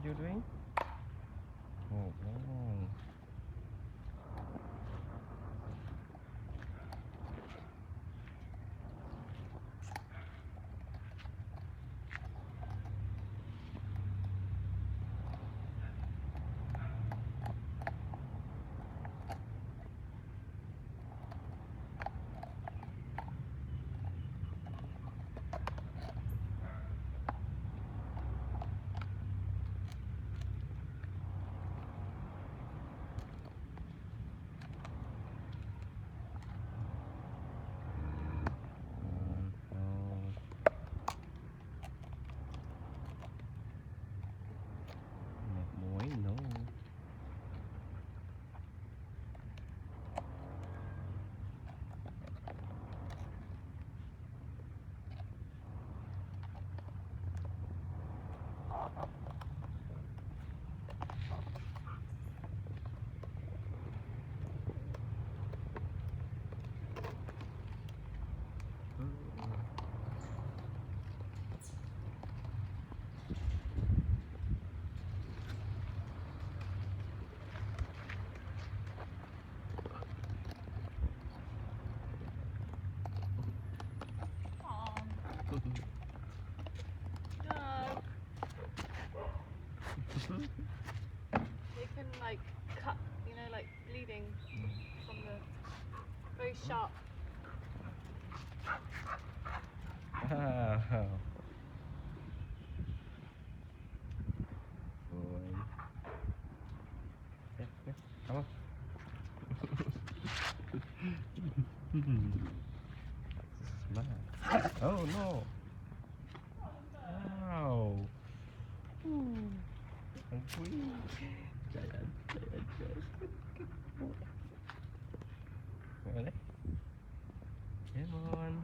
you doing? Oh, no. Oh, một muối no. They can like cut, you know, like bleeding from the very sharp. Wow. Rồi. Nè, nè, come on. Smart. Oh no. Wow. Ang sweet. Giant. Ready? Come on.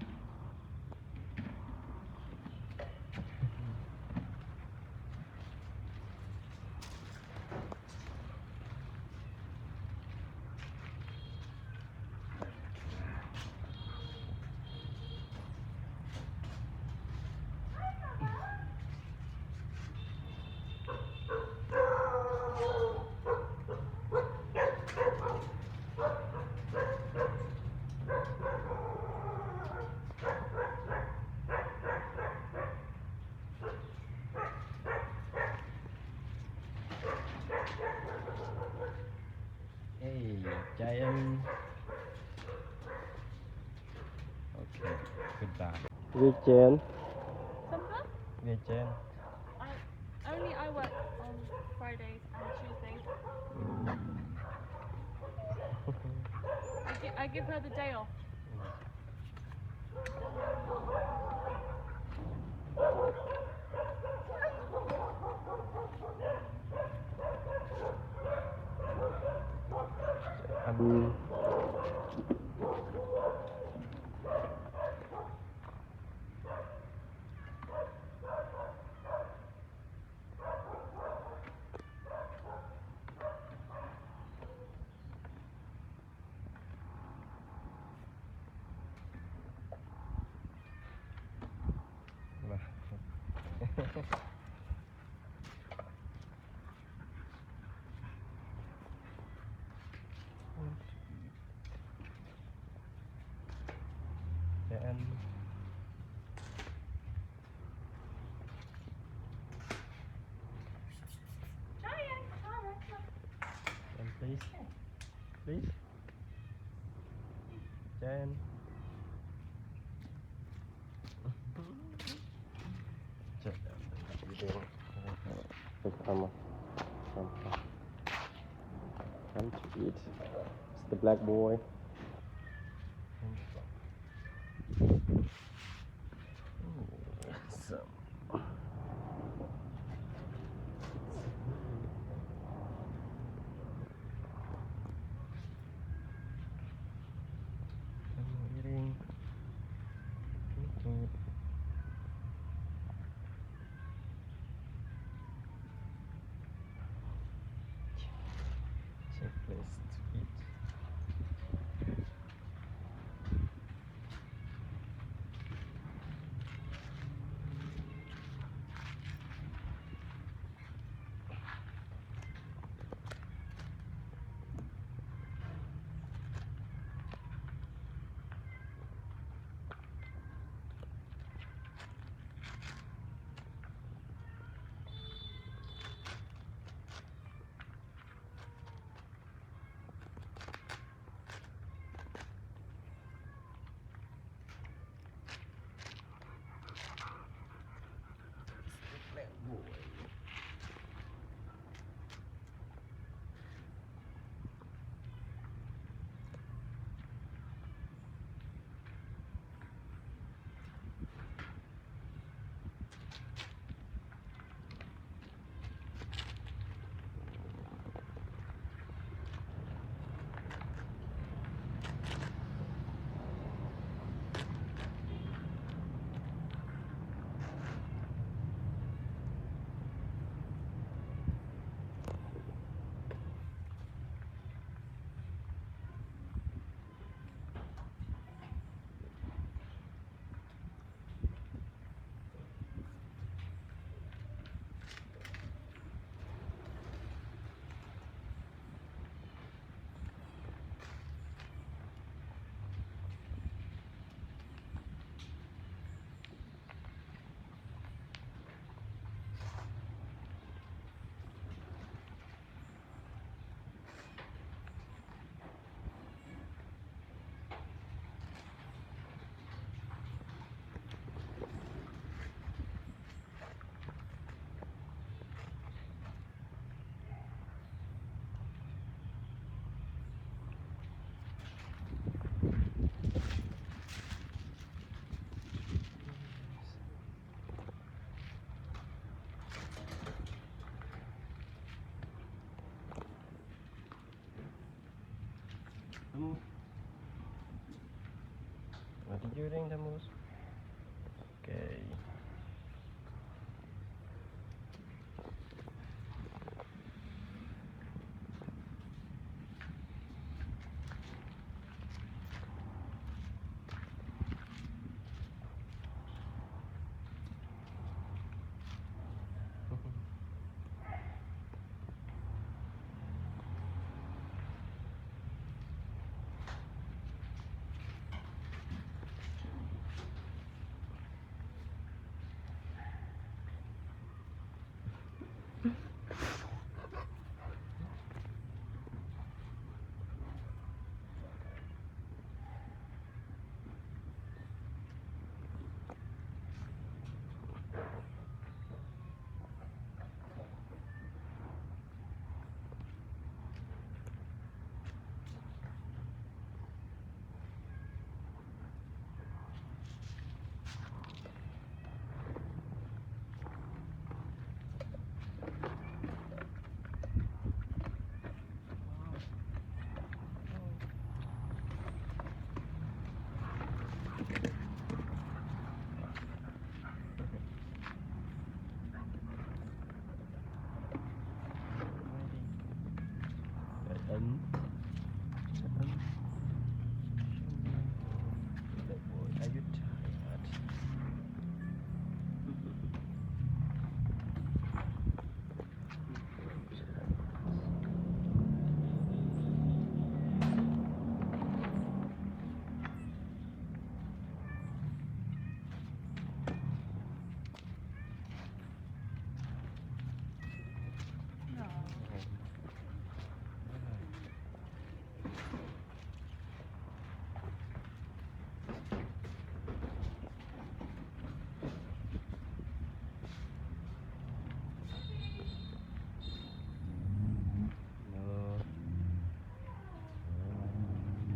Hey, giant. Okay, goodbye. Good, Jen. Sampa? Good, Jen. I work on Fridays and Tuesdays. I give her the day off. Jen. Jen, please. Please. Jen. Jen. Come on. Come to eat. It's the black boy. Awesome. I'm eating. Safe place to eat. What did you ring the most? Okay. Ấn Little boy, are you tired? No. No.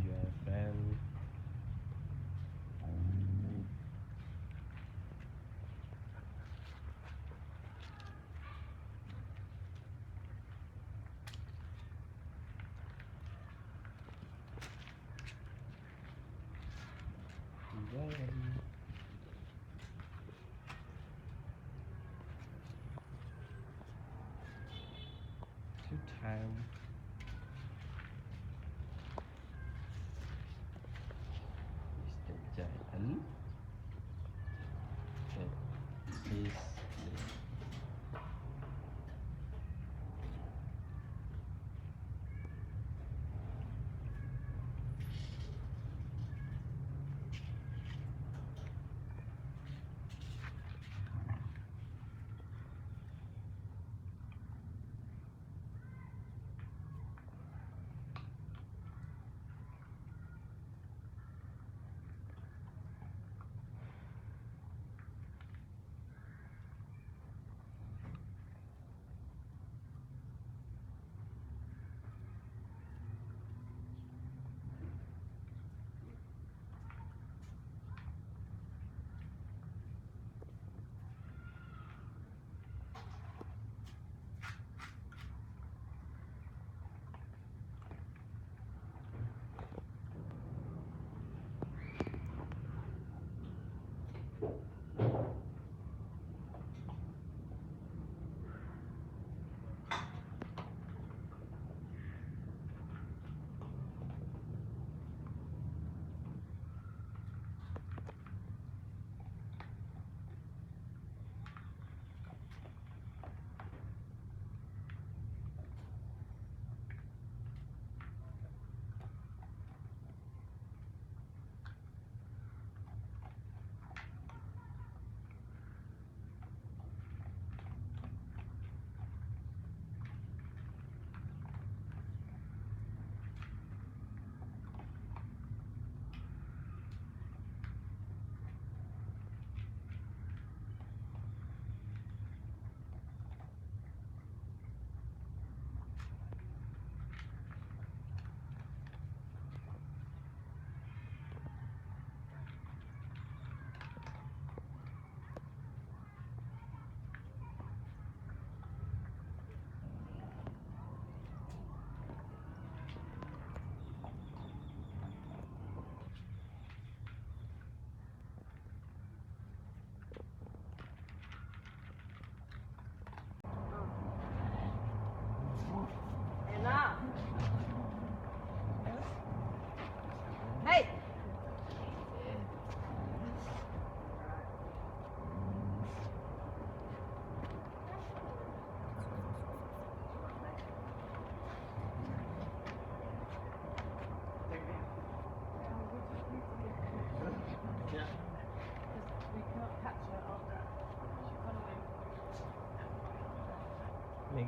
Your friend. Two time. Mr. Giant. Okay. Is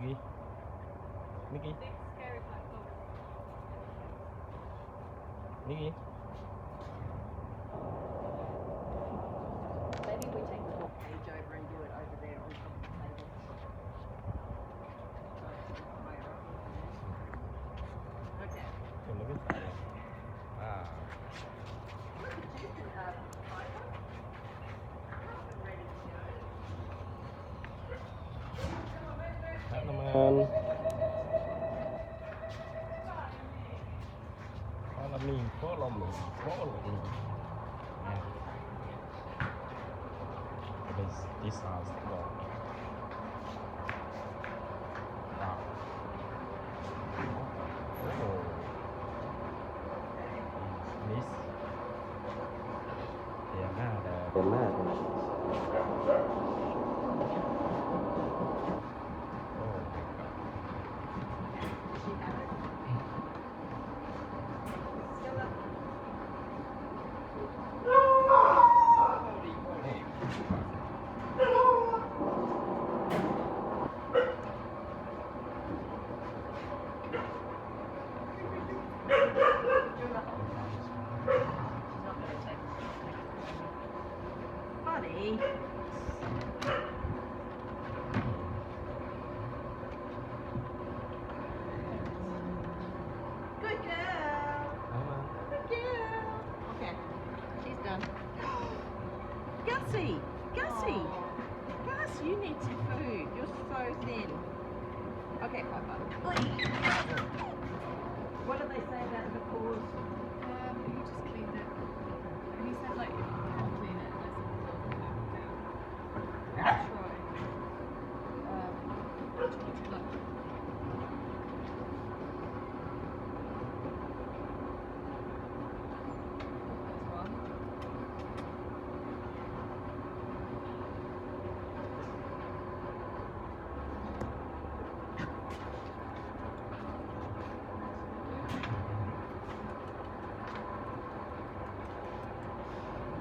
Mickey. Mickey. Big scary black dog. Mickey. Maybe we take the whole page over and do it over there on top of the table. So it's higher up. Okay. Can look inside. Wow. Look at you, Piper. Up and ready to go. Các teman. Follow me. Yeah. This house. Wow. Oh. This. Honey. Good girl. Good girl. Okay, she's done. Gussie, Gussie, Gus, you need some food. You're so thin. Okay, Papa. What did they say about the paws? He just cleaned it. And he said, like, if you can clean it, there's a little down. Try. Which one would you like? There's one.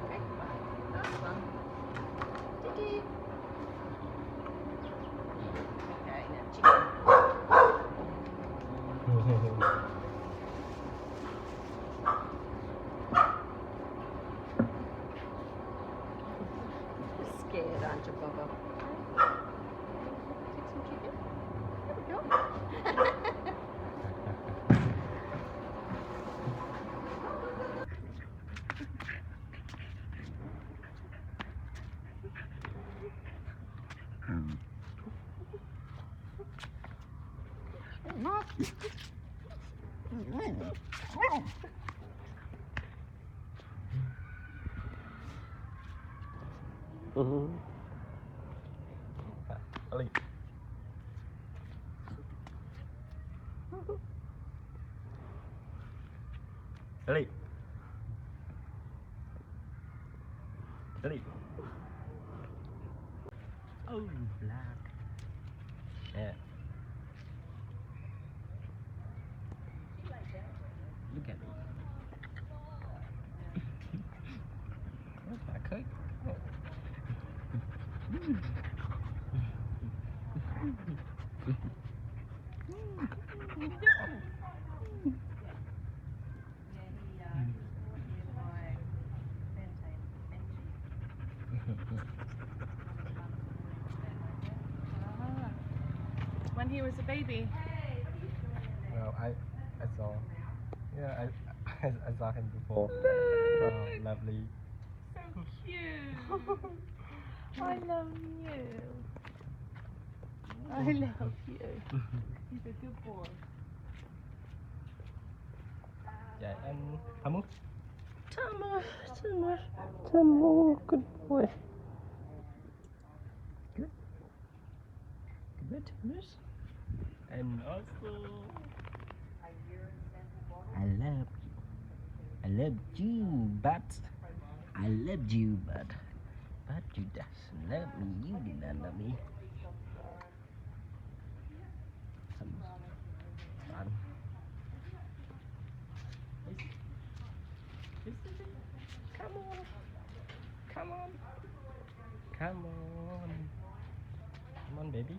Okay, that's fun. Tiki. Okay, now chicken. You're scared, aren't you, Bubba? Take some chicken. There we go. Ellie. Ellie. Ellie. Oh, black. Yeah. Look at me. What's that cake? Oh. When he was a baby. Well, I saw. Yeah, I saw him before. Oh, lovely. So cute. I love you. I love you. He's a good boy. Yeah, and Tamu. Tamu, Good boy. Good. Good, Tamus. And also, I love you, but you do just love me. You do not love me. Some fun. Come on. Come on. Come on. Come on, baby.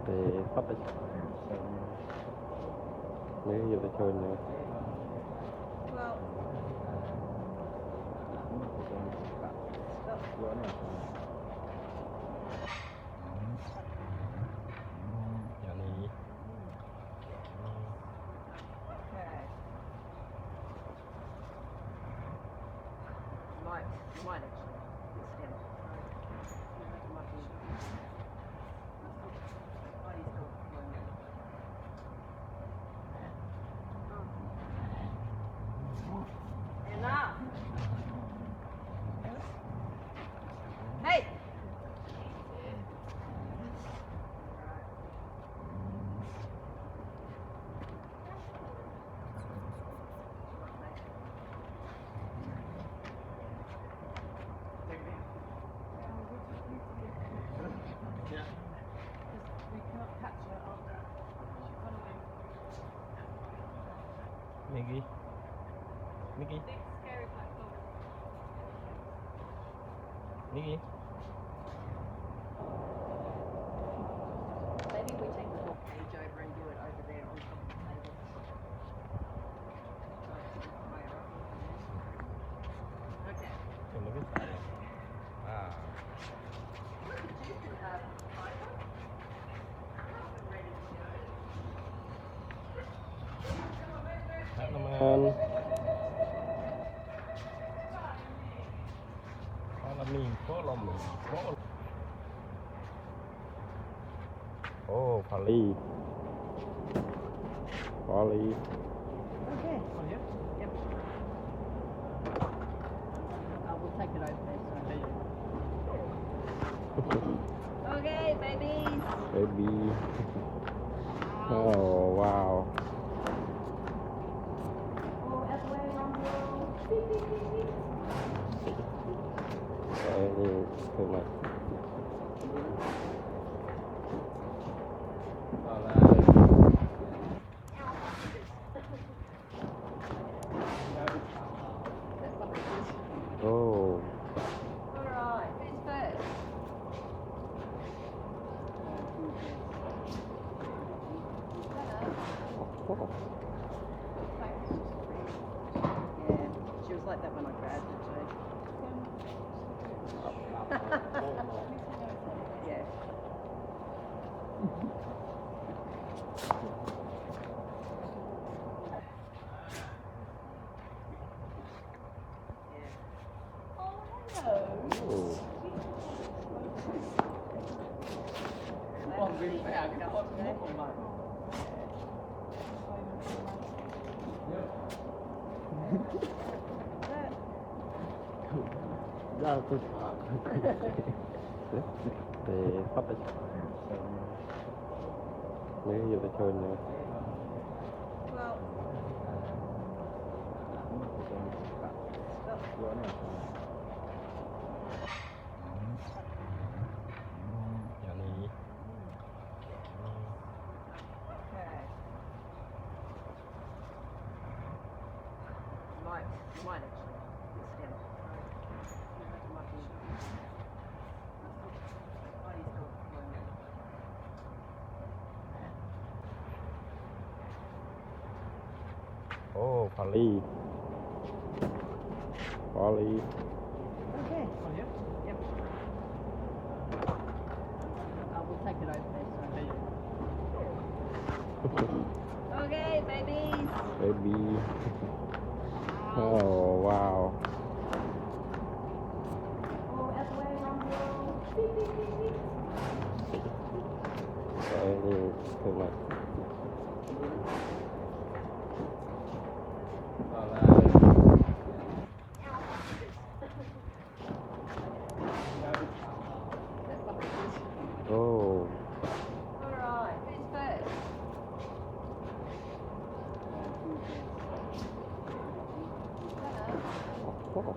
Để phát đấy. Nếu giờ tôi chơi nữa. Well, Yani okay. Might actually. It's him. Might be. Oh, he's got one. Enough. Hey. We cannot catch her after she's gone away. Mickey. Mickey. Big scary black dog. Mickey. Maybe we take the whole cage over and do it over there on top of the table. Okay. Look at that. Ah. Hát naman. Follow me. Oh, Polly. Polly. Okay. Yep. We'll take it over there. So. Okay, babies. Baby. Oh, wow. Oh, that's way around the world. Đấy, như thế này. Đó là oh. Alright, who's first? Oh. Yeah, she was like that when I grabbed her too. Yeah. Oh. Ra tôi để phát đấy. Nếu giờ tôi chơi nữa. Well, Yani okay. Might actually. It's him. Might be. Oh, he's got one. oh, Polly. Polly. Okay. Yep. We'll take it over there. So. Okay, babies. Baby. Oh, wow. Oh, that's way around the world. Đấy, như thế này. Đó là oh. Alright, who's first? Oh.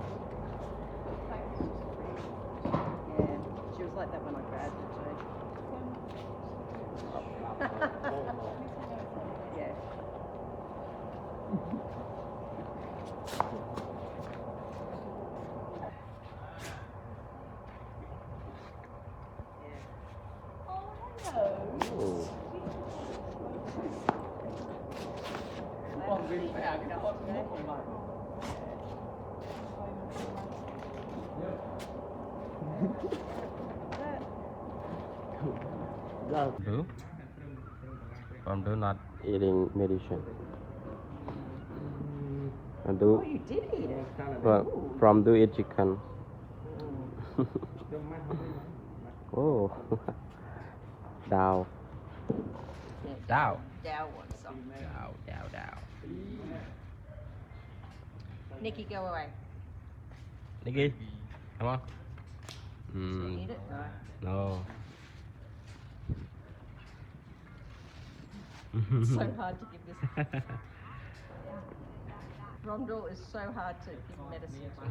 Yeah, she was like that when I grabbed her too. Yeah. Yeah. Oh. Do? From do not. Eating medicine. And Oh, do you did eat it. from do eat chicken. Oh. Down. Dow. Dow wants some. Dow. Nikki, go away. Nikki, come on. Eat it? No. No. It's so hard to give this. Rondell is so hard to give medicine to.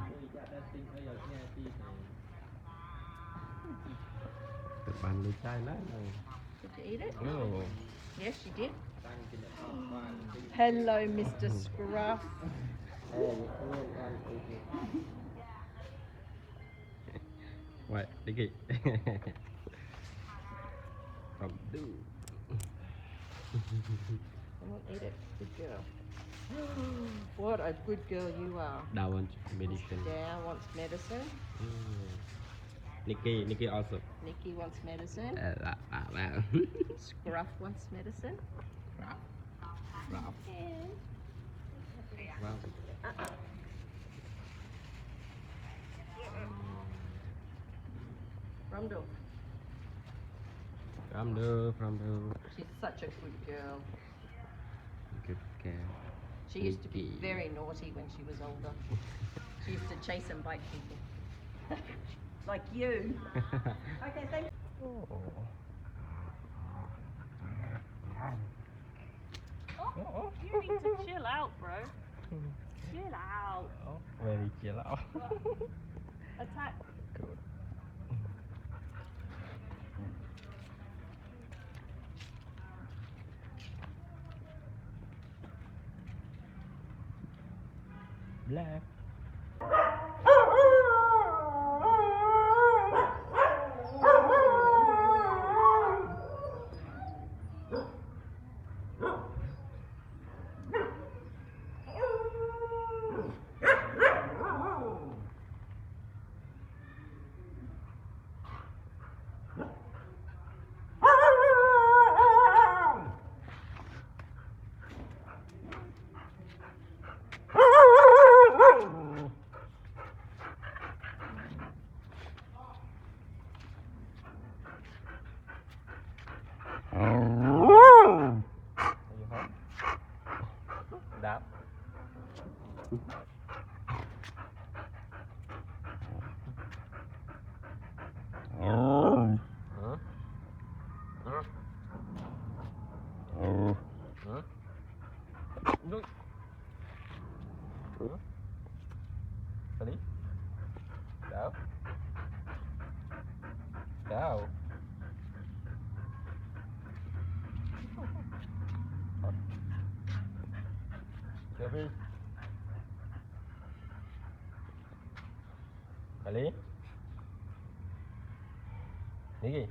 Bạn đi chai lắm. Did you eat it? No. Yes, you did. Hello, Mr. Scruff. Vậy, Nikki. From do. Come on, eat it. Good girl. What a good girl you are. Dow wants medicine. Dow wants medicine. Nikki also. Nikki wants medicine. Wow. Scruff wants medicine. Wow. Rondell, From the she's such a good girl. good care. She used to be Nikki. very naughty when she was older. She used to chase and bite people. Like you. Okay, thank you. Oh, you need to chill out, bro. Chill out. Very chill out. Attack. Good. Black. Đáp. Ready? Go. Go. Sophie. Ready? Nikki.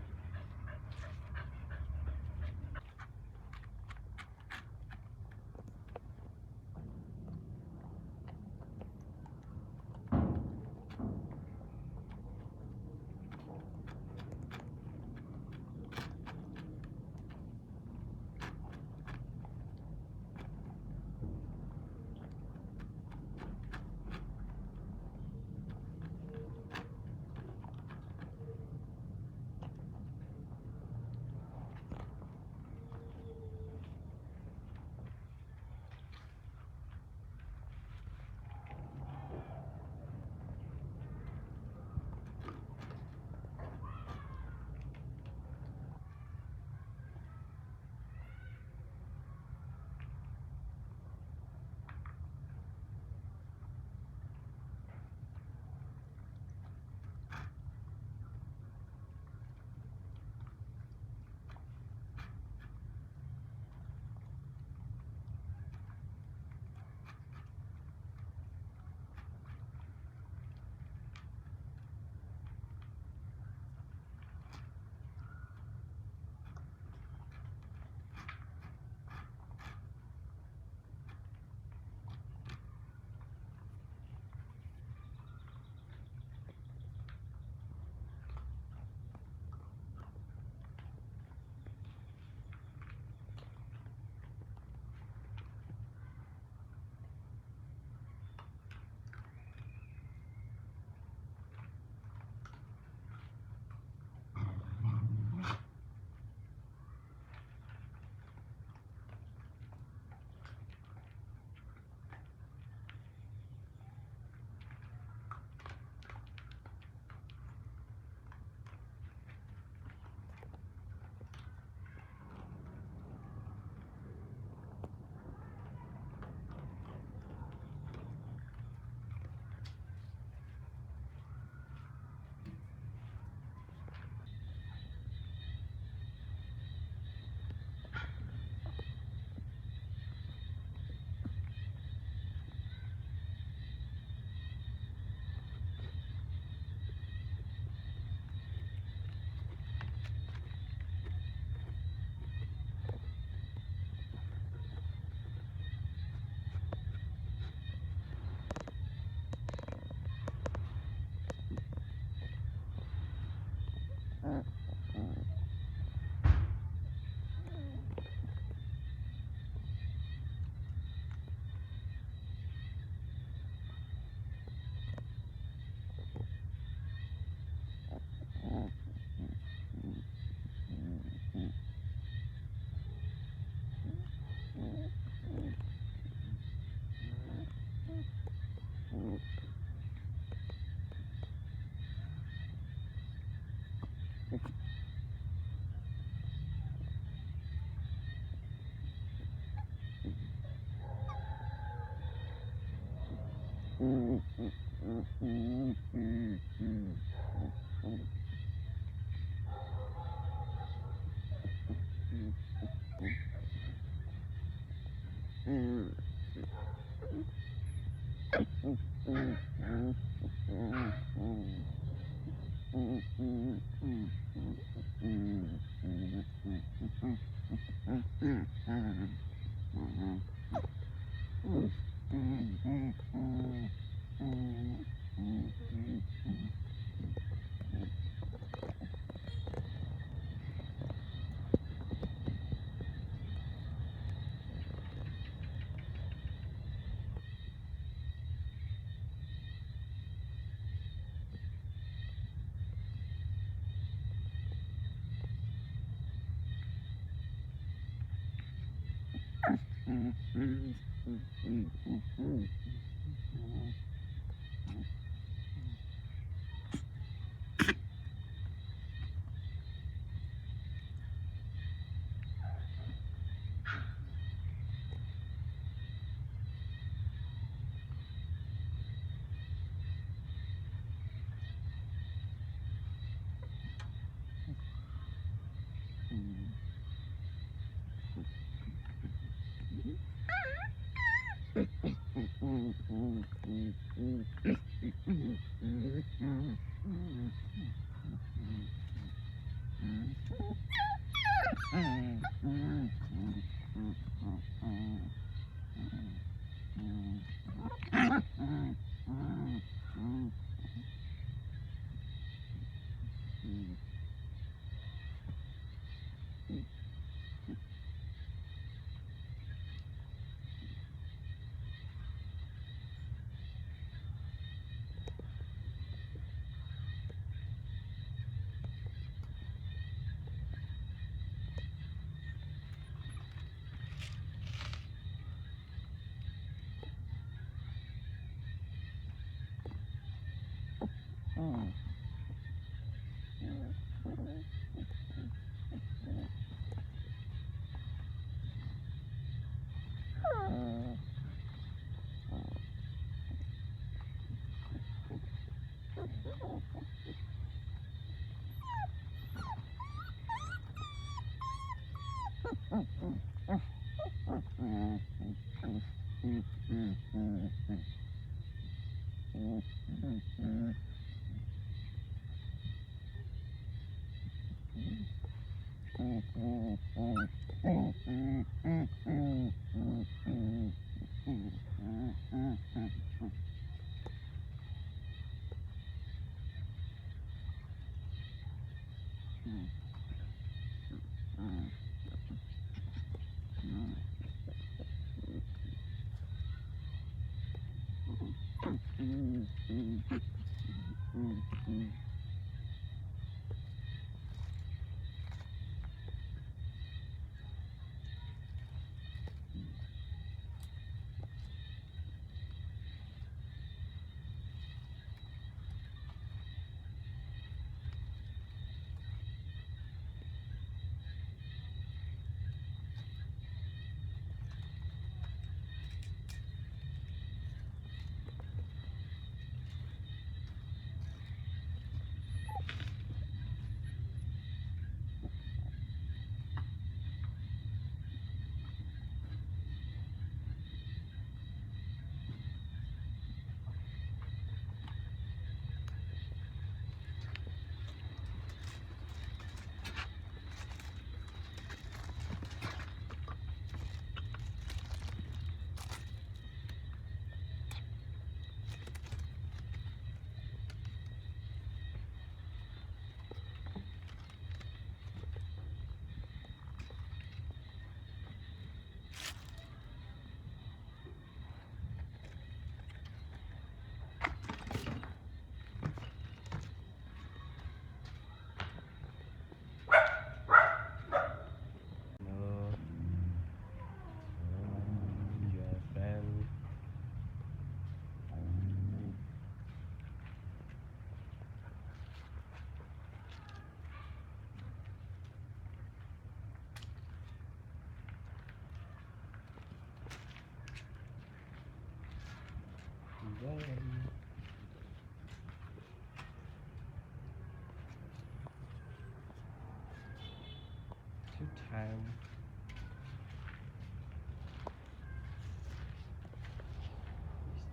two time.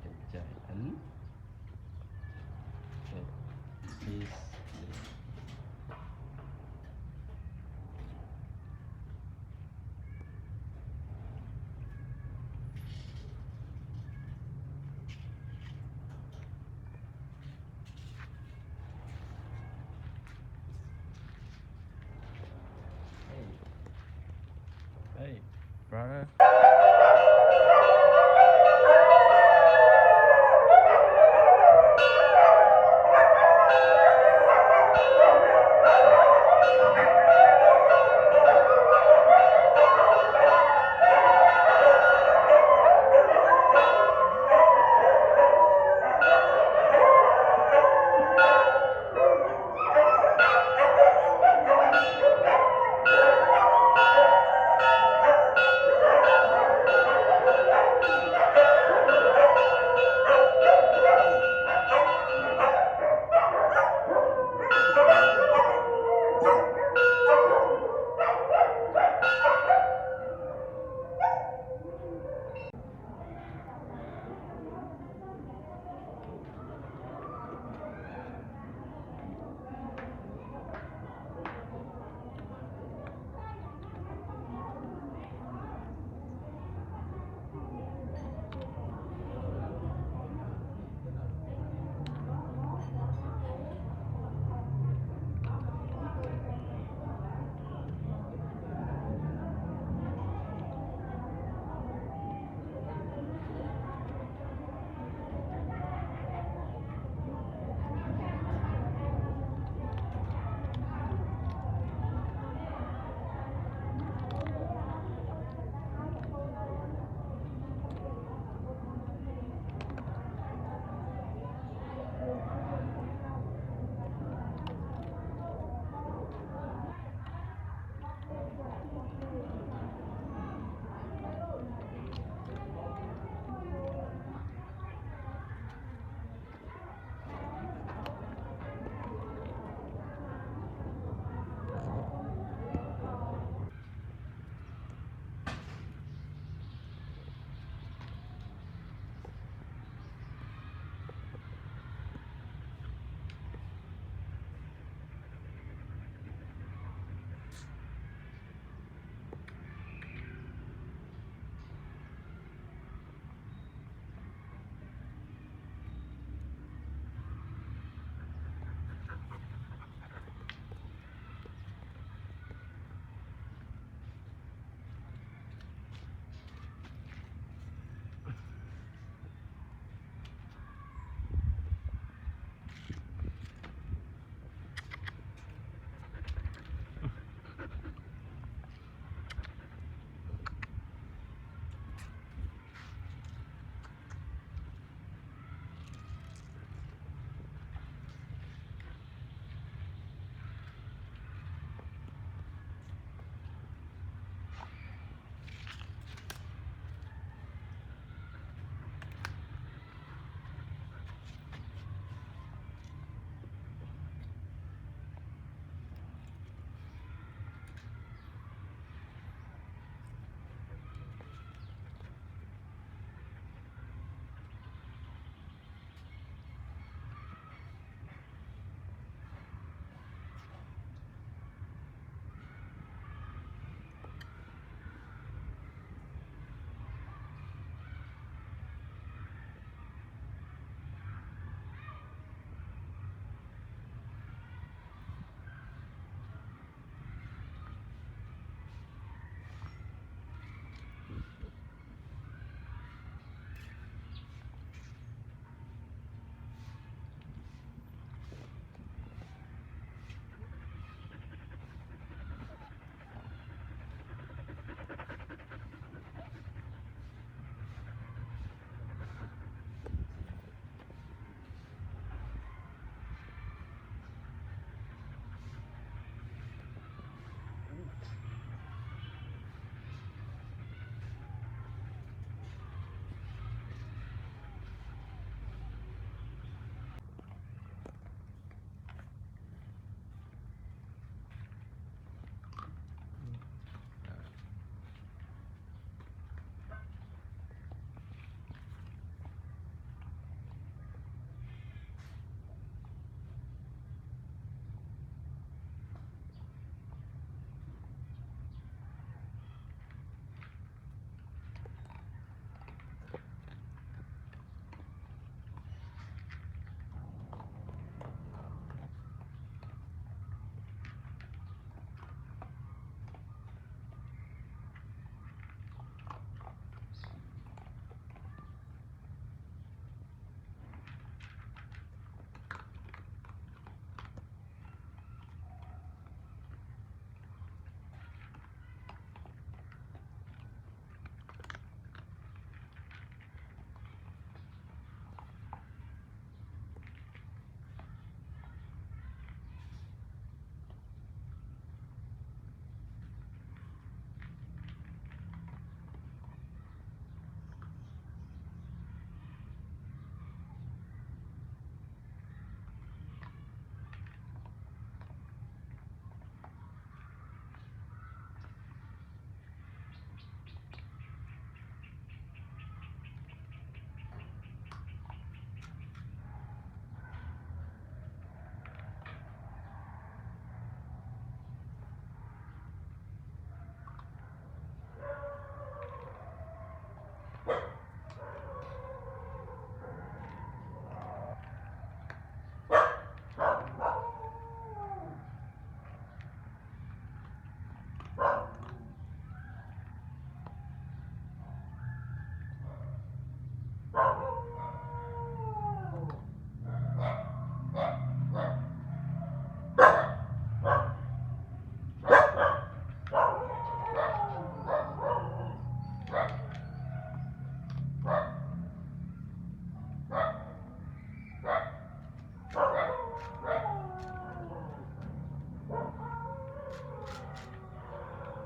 Mr. Giant. Okay, please. Hey, brother.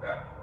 Yeah.